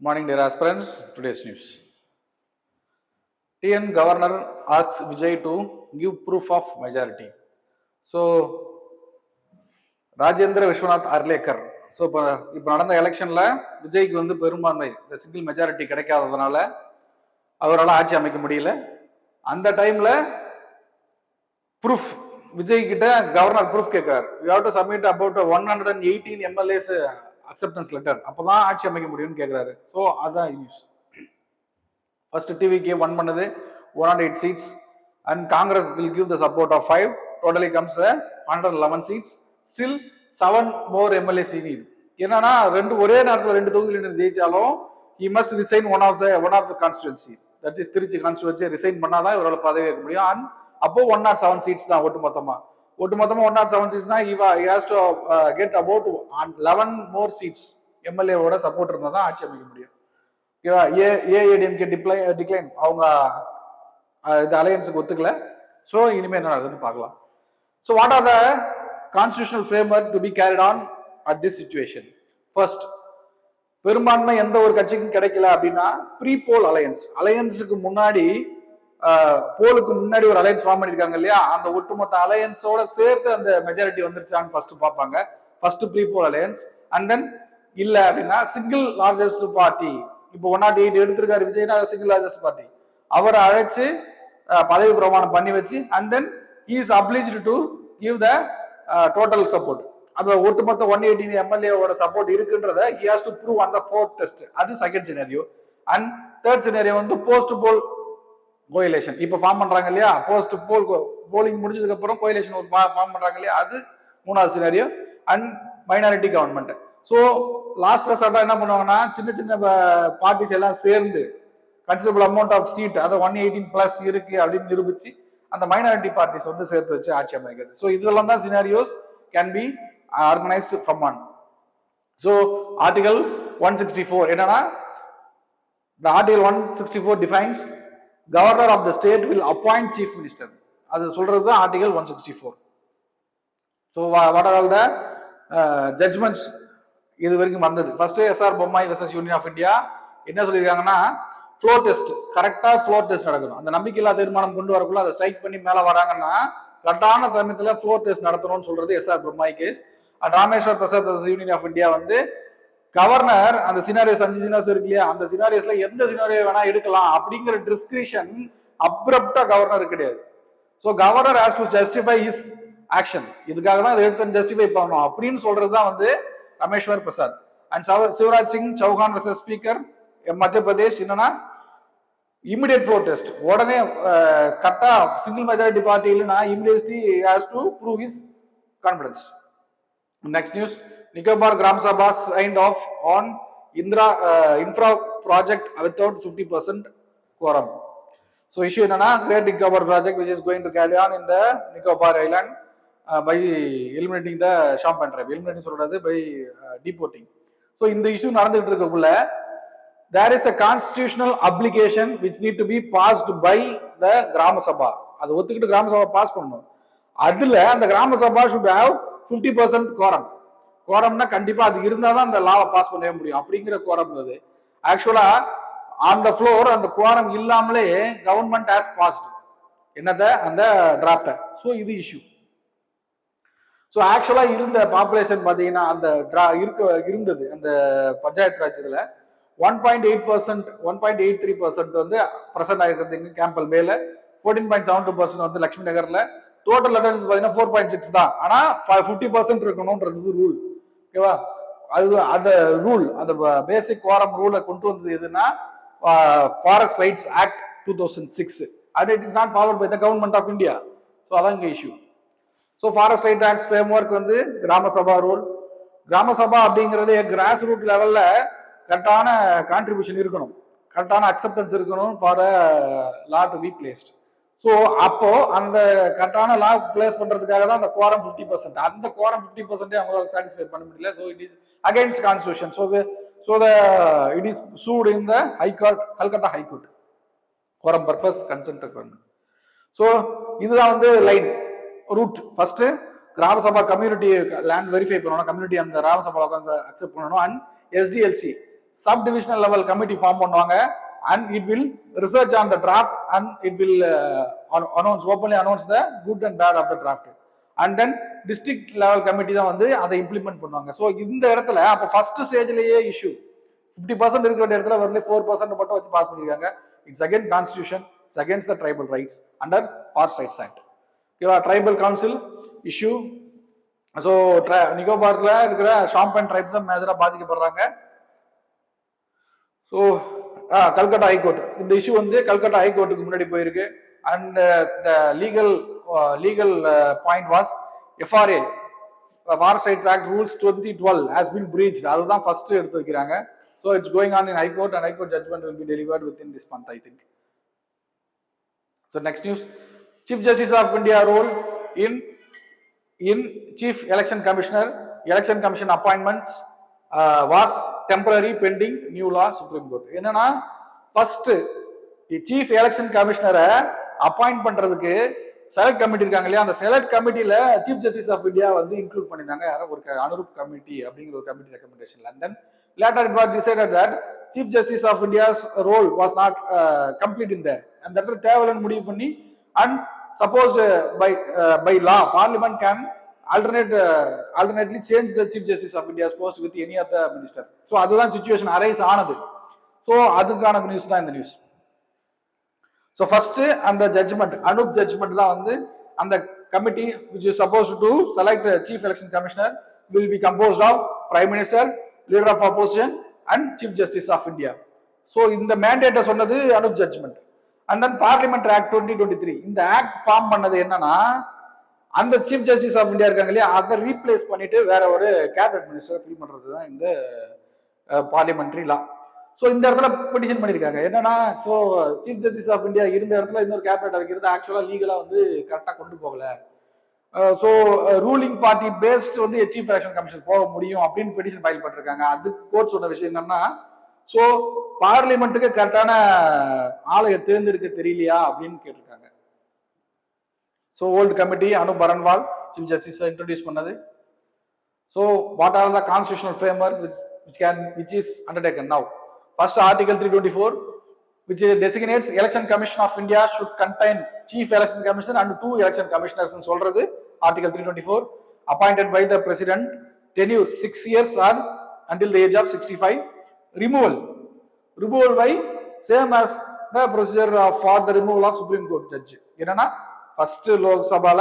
Morning, dear aspirants. Today's news. TN Governor asks Vijay to give proof of majority. So, Rajendra Vishwanath Arlekar. So இப்போ நடந்த எலெக்ஷன்ல விஜய்க்கு வந்து பெரும்பான்மை single majority கிடைக்காததுனால அவரால் ஆட்சி அமைக்க முடியல. அந்த டைம்ல ப்ரூஃப் விஜய் கிட்ட கவர்னர் ப்ரூஃப் கேட்கார். You have to submit about 118 MLAs acceptance letter, அப்பதான் ஆட்சி அமைக்க முடியும்னு கேட்கிறாரு. ஸோ அதான் நியூஸ். ஃபர்ஸ்ட் டிவிக்கு 1 பண்ணுது 108 seats and Congress will give the support of 5, totally comes 111 seats. Still 7 more MLAs need. என்னன்னா ஒரே நேரத்தில் 2 தொகுதியில் ஜெயிச்சாலும் he must resign one of the constituency, that is Tiruchi constituency resign பண்ணாதான் இவரால் பதவி ஏற்க முடியும். அண்ட் அப்போ 107 seats தான் ஒட்டுமொத்தமா 107 seats தான் he has to get about 11 more seats MLA ஓட சப்போர்ட் இருந்தா தான் ஆட்சி அமைக்க முடியும். ஏஐடிஎம்கே டிக்ளைன், அவங்க இந்த அலையன்ஸுக்கு ஒத்துக்கல. ஸோ இனிமேல் என்ன நடக்குதுன்னு பார்க்கலாம். So what R the constitutional framework to be carried on at this situation? First, பெரும்பான்மை எந்த ஒரு கட்சிக்கும் கிடைக்கல அப்படின்னா ப்ரீ போல் அலையன்ஸுக்கு முன்னாடி போலுக்கு முன்னாடி ஒரு அலையன்ஸ் ஃபார்ம் பண்ணிருக்காங்க இல்லையா, அந்த ஒட்டுமொத்த அலையன்ஸோட சேர்த்து அந்த மெஜாரிட்டி வந்துருச்சான்னு ஃபர்ஸ்ட் பார்ப்பாங்க. First pre poll alliance. And then இல்ல அப்படின்னா சிங்கிள் லார்ஜஸ்ட் பார்ட்டி, இப்போ 108 எடுத்திருக்காரு விஜய்னா சிங்கிள் லார்ஜஸ்ட் பார்ட்டி, அவரை அழைச்சு பதவி பிரமாணம் பண்ணி வச்சு and then he is obliged to give the total support. அது ஒட்டுமொத்த 118 எம்எல்ஏவோட சப்போர்ட் இருக்குன்றத he has to prove on the fourth test. அது second scenario. And third scenario வந்து போஸ்ட் போல் கோயிலேஷன் இப்ப ஃபார்ம் பண்றாங்க இல்லையா, போஸ்ட் போல் போலிங் முடிஞ்சதுக்கு அப்புறம் கோயிலேஷன் ஒரு ஃபார்ம் பண்றாங்க இல்லையா, அது மூணாவது scenario. And minority government. So last ரெசார்ட்டா என்ன பண்ணுவாங்கன்னா சின்ன சின்ன பார்ட்டிஸ் எல்லாம் சேர்ந்து கன்சிடபிள் அமௌண்ட் ஆஃப் சீட், அதை 118 பிளஸ் இருக்கு அப்படின்னு நிரூபிச்சு அந்த மைனாரிட்டி பார்ட்டிஸ் வந்து சேர்த்து வச்சு ஆட்சி அமைக்கிறது. ஸோ இதெல்லாம் தான் scenarios can be organised from one. So article 164 என்னன்னா, the article 164 defines governor of the state will appoint chief minister. அது சொல்றது தான் article 164. So what are all the judgments இது வரைக்கும் வந்தது? First SR Bommai versus union of India என்ன சொல்லியிருக்காங்கன்னா, floor test, கரெக்டா ஃப்ளோர் டெஸ்ட் நடக்கணும். அந்த நம்பிக்கையில்லா தீர்மானம் கொண்டு வரக்குள்ள அதை ஸ்ட்ரைக் பண்ணி மேல வராங்கன்னா கரெக்டான சமயத்துல ஃப்ளோர் டெஸ்ட் நடத்தணும்னு சொல்றது SR Bommai case. Rameshwar Prasad union of India வந்து கவர்னர் அந்த சினாரியோஸ் 5 சினாரியோஸ் இருக்கு இல்லையா, அந்த சினாரியோஸ்ல எந்த சினாரியோ வேணா எடுக்கலாம் அப்படிங்கிற டிஸ்கிரிஷன் அப்ரப்டா கவர்னர் கிடையாது. So governor has to justify his action, இதுக்காக தான் இதை எடுத்து ஜஸ்டிஃபை பண்ணணும் அப்படின்னு சொல்றதுதான் வந்து Rameshwar Prasad. And Shivraj Singh Chouhan versus speaker Madhya Pradesh என்னன்னா இமிடியேட் ஃப்ளோர் டெஸ்ட், உடனே கரெக்டா சிங்கிள் மெஜாரிட்டி பார்ட்டி இல்லைன்னா immediately has to prove his confidence. Next news, Nicobar gram sabha signed off on infra project without 50% quorum. So issue என்னன்னா, Great Nicobar project which is going to carry on in the Nicobar Island by eliminating the Champagne tribe. Eliminating சொல்றது by deporting. So இந்த issue நடந்துட்டு இருக்கக்குள்ள there is a constitutional obligation which need to be passed by the Gram Sabha. அது ஒத்துக்கிட்டு கிராம சபா pass பண்ணணும். அதுல அந்த கிராம சபா should have 50% quorum. கோரம்னா கண்டிப்பா அது இருந்தாதான் அந்த லாவை பாஸ் பண்ணவே முடியும் அப்படிங்கிற கோரம். அது ஆக்சுவலா ஆன் த ஃப்ளோர் அந்த கோரம் இல்லாமலே கவர்மெண்ட் ஹேஸ் பாஸ்ட் என்னத அந்த டிராஃப்ட். ஸோ இது இஷ்யூ. ஸோ ஆக்சுவலா இருந்த பாப்புலேஷன் பாத்தீங்கன்னா அந்த இருந்தது அந்த பஞ்சாயத்து ராஜ் இதுல 1.8%, 1.83% வந்து பிரசன்ட் ஆகிருக்கிறது கேம்பல் மேல, 14.72% வந்து லட்சுமி நகர்ல. டோட்டல் அட்டெண்டன்ஸ் பாத்தீங்கன்னா 4.6 தான். ஆனா 50% இருக்கணும்ன்றது ரூல். ஓகேவா? அது அந்த ரூல், அந்த பேசிக் கோரம் ரூலை கொண்டு வந்தது எதுனா forest rights act 2006 and it is not followed by the government of India. So அதான் இங்க issue. So forest right act framework வந்து கிராம சபா ரூல். கிராம சபா அப்படிங்கிறது கிராஸ் ரூட் லெவல்ல கரெக்டான கான்ட்ரிபியூஷன் இருக்கணும், கரெக்டான அக்செப்டன்ஸ் இருக்கணும் for law to be placed. So அப்போ அந்த கரெக்டான லா பிளேஸ் பண்றதுக்காக தான் அந்த கோரம் 50%. அந்த கோரம் 50% அவங்களால சாட்டிஸ்ஃபை பண்ண முடியல. So it is against constitution. So it is sued in the high court, Calcutta high court. Quorum purpose consent requirement. So இதுதான் வந்து line route. First grama sabha community land verify பண்ணணும், கம்யூனிட்டி அந்த கிராம சபா அக்செப்ட் பண்ணணும். And SDLC subdivisional level committee form பண்ணுவாங்க and it will research on the draft and it will openly announce the good and bad of the draft and then district level committee தான் வந்து அதை implement பண்ணுவாங்க. So இந்த இடத்துல அப்போ first ஸ்டேஜ்லயே issue 50% இருக்கிற இடத்துல வரல 4% மட்டும் வச்சு பாஸ் பண்ணிருக்காங்க. It's again constitution, it's against the tribal rights under parts rights act. ஓகேவா? Tribal council issue. ஸோ நிக்கோபார்ல இருக்கிற ஷாம்பன் ட்ரைப்ஸ் தான் மேஜரா பாதிக்கப்படுறாங்க. ஸோ கல்கட்டா ஹைகோர்ட் இந்த இஷ்யூ வந்து கல்கட்டா ஹைகோர்ட்டுக்கு முன்னாடி போயிருக்கு. And the legal point was FRA Forest Rights Act rules 2012 has been breached. அதுதான் ஃபர்ஸ்ட் எடுத்து வைக்கிறாங்க. So it's going on in High Court and High Court judgment will be delivered within this month, I think. So next news, Chief Justice of India role in Chief Election Commissioner, Election Commission appointments was temporary pending new law Supreme Court. என்னன்னா first Chief Election Commissioner appoint பண்றதுக்கு select committee இருக்காங்க இல்லையா, அந்த select கமிட்டியில chief justice of India வந்து include பண்ணிருந்தாங்க. யாரோ ஒரு அனுரூப் கமிட்டி அப்படிங்கிற ஒரு கமிட்டி ரெக்கமெண்டேஷன்ல. And then later it was decided that Chief Justice of India's role was not complete in there, and that is தேவலன்னு முடிவு பண்ணி and supposed by law Parliament can alternately change the Chief Justice of India's post with any other minister. So அதுதான் situation arise ஆனது. So அதுக்கான news தான் இந்த news. So first அந்த judgment Anup judgment தான் வந்து அந்த committee which is supposed to select the Chief Election Commissioner will be composed of Prime Minister, Leader of Opposition and Chief Justice of India. So இந்த mandate சொன்னது Anup judgment. And then Parliamentary Act 2023 இந்த act form பண்ணது என்னன்னா அந்த chief justice of India இருக்காங்க இல்லையா, அதை replace பண்ணிட்டு வேற ஒரு கேபினட் மினிஸ்டர் ஃபில் பண்றது தான் இந்த பார்லிமெண்ட்ரி லா. ஸோ இந்த இடத்துல பெட்டிஷன் பண்ணியிருக்காங்க என்னன்னா, so chief justice of India இருந்த இடத்துல இன்னொரு கேபினட் வைக்கிறது ஆக்சுவலா லீகலா வந்து கரெக்டாக கொண்டு போகல. ஸோ ரூலிங் பார்ட்டி பேஸ்ட் வந்து சீஃப் எலெக்ஷன் கமிஷன் போக முடியும் அப்படின்னு பெட்டிஷன் ஃபைல் பண்ணிருக்காங்க. அது கோர்ட் சொன்ன விஷயம் என்னன்னா, ஸோ பார்லிமெண்ட்டுக்கு கரெக்டான ஆலையை தேர்ந்தெடுக்க தெரியலையா அப்படின்னு கேட்டிருக்காங்க. ஸோ ஓல்டு கமிட்டி அனு பரன்வால் சீஃப் ஜஸ்டிஸ் இன்ட்ரோடியூஸ் பண்ணது. So what R the constitutional framework which is undertaken now? First, Article 324, which designates Election Commission of India should contain Chief Election Commissioner and 2 election commissioners in சொல்றது Article 324, appointed by the President, tenure 6 years or until the age of 65. Removal by same as the procedure for the removal of Supreme Court judge. என்னன்னா first Lok சபால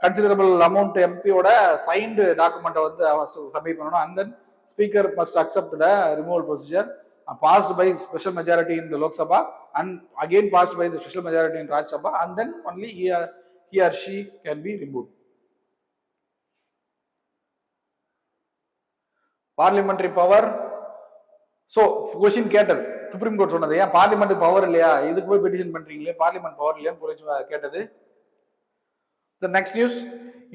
considerable amount MP ஓட signed document வந்து submit பண்ணனும். And then speaker must accept the removal procedure passed by special majority in the Lok Sabha and again passed by the special majority in Rajya Sabha, and then only he or she can be removed. Parliamentary power. So question கேட்டது supreme court சொன்னது, ஏன் parliament power இல்லையா, இதுக்கு போய் petition பண்றீங்களே, parliament power இல்லையான்னு கேட்டது. The next news,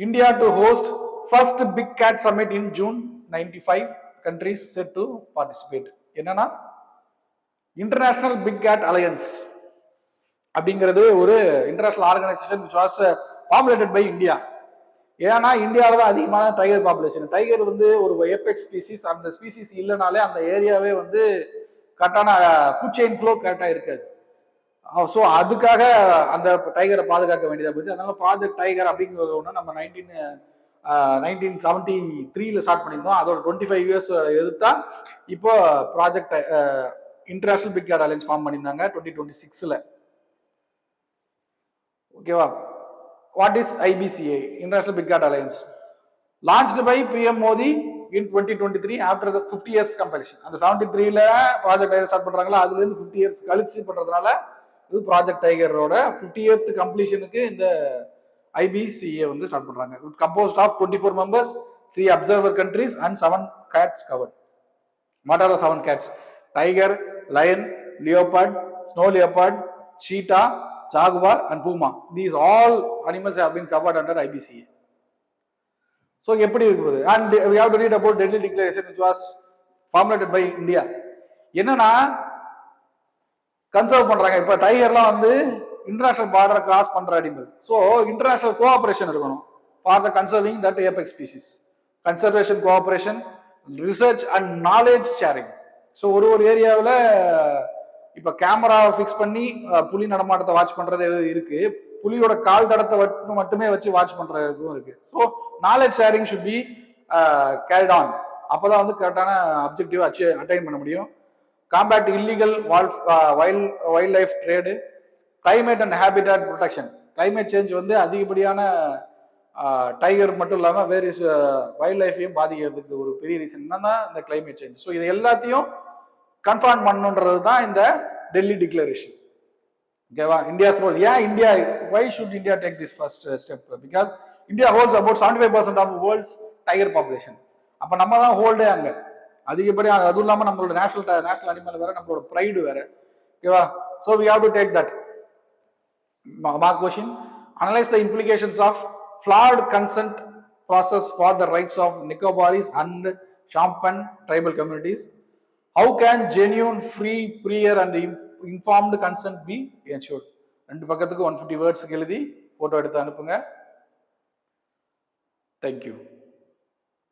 India to host first big cat summit in June. 95 countries set to participate. என்னன்னா international big cat alliance அப்படிங்கிறது ஒரு international organisation which was formulated by India. ஏன்னா இந்தியாவில் தான் அதிகமான டைகர் பாப்புலேஷன். டைகர் வந்து ஒரு ஏபெக்ஸ் ஸ்பீசிஸ், அந்த ஸ்பீசிஸ் இல்லைனாலே அந்த ஏரியாவே வந்து கரெக்டான ஃபுட் செயின் ஃப்ளோ கரெக்டாக இருக்காது. ஸோ அதுக்காக அந்த டைகரை பாதுகாக்க வேண்டியதாக போச்சு. அதனால ப்ராஜெக்ட் டைகர் அப்படிங்கிறது ஒன்று நம்ம 1973 ஸ்டார்ட் பண்ணியிருந்தோம். அதோட 25 இயர்ஸ் எதிர்த்தா இப்போ project international big cat alliance form பண்ணியிருந்தாங்க 2026. ஓகேவா? What is IBCA, international big cat alliance? Launched by PM Modi in 2023 after the 50 years completion. அந்த 73ல ப்ராஜெக்ட் டைகர் ஸ்டார்ட் பண்றாங்களா, அதுல இருந்து 50 இயர்ஸ் கழிச்சு பண்றதுனால இது ப்ராஜெக்ட் டைகரோட 50th கம்ப்ளீஷனுக்கு இந்த IBCA வந்து ஸ்டார்ட் பண்றாங்க. Composed of 24 members, 3 observer countries and 7 cats covered. What are the 7 cats? Tiger, lion, leopard, snow leopard, cheetah, jaguar and puma. These all animals have been covered under IBCA. So எப்படி இருக்குது? And we have to read about Delhi Declaration which was formulated by India. என்னன்னா conserve பண்றாங்க. இப்ப டைகர்லாம் வந்து international பார்டரை cross பண்ற animal. So international cooperation இருக்கணும் for the conserving that Apex species. Conservation cooperation, research and knowledge sharing. So ஒரு ஏரியாவில் இப்போ camera fix பண்ணி புலி நடமாட்டத்தை வாட்ச் பண்றது இருக்கு, புலியோட கால் தடத்தை மட்டுமே வச்சு வாட்ச் பண்றதும் இருக்கு. So knowledge sharing should be carried on. அப்போதான் வந்து கரெக்டான அப்ஜெக்டிவ் அட்டைன் பண்ண முடியும். Combat illegal wild life trade, climate and habitat protection. Climate change வந்து அதிகப்படியான டைகர் மட்டும் இல்லாமல் வேறு வைல்ட் லைஃபையும் பாதிக்கிறதுக்கு ஒரு பெரிய ரீசன் என்னன்னா இந்த கிளைமேட் சேஞ்ச். ஸோ இது எல்லாத்தையும் கன்ஃபார்ம் பண்ணுன்றது தான் இந்த டெல்லி டிக்ளரேஷன். ஓகேவா? India's role. ஏன் India, why should India take this first step? Because India holds about 75% of world's tiger population. அப்போ நம்ம தான் ஹோல்டே அங்கே அதிகப்படி. அதுவும் இல்லாமல் நம்மளோட நேஷனல் அனிமல் வேற, நம்மளோட ப்ரைடு வேற. ஓகேவா? So we have to take that. Mark question. Analyse the implications of flawed consent process for the rights of Nicobaris and Shampan tribal communities. How can genuine, free, prior and informed consent be ensured? ரெண்டு பக்கத்துக்கு 150 words எழுதி photo எடுத்து அனுப்புங்க. Thank you.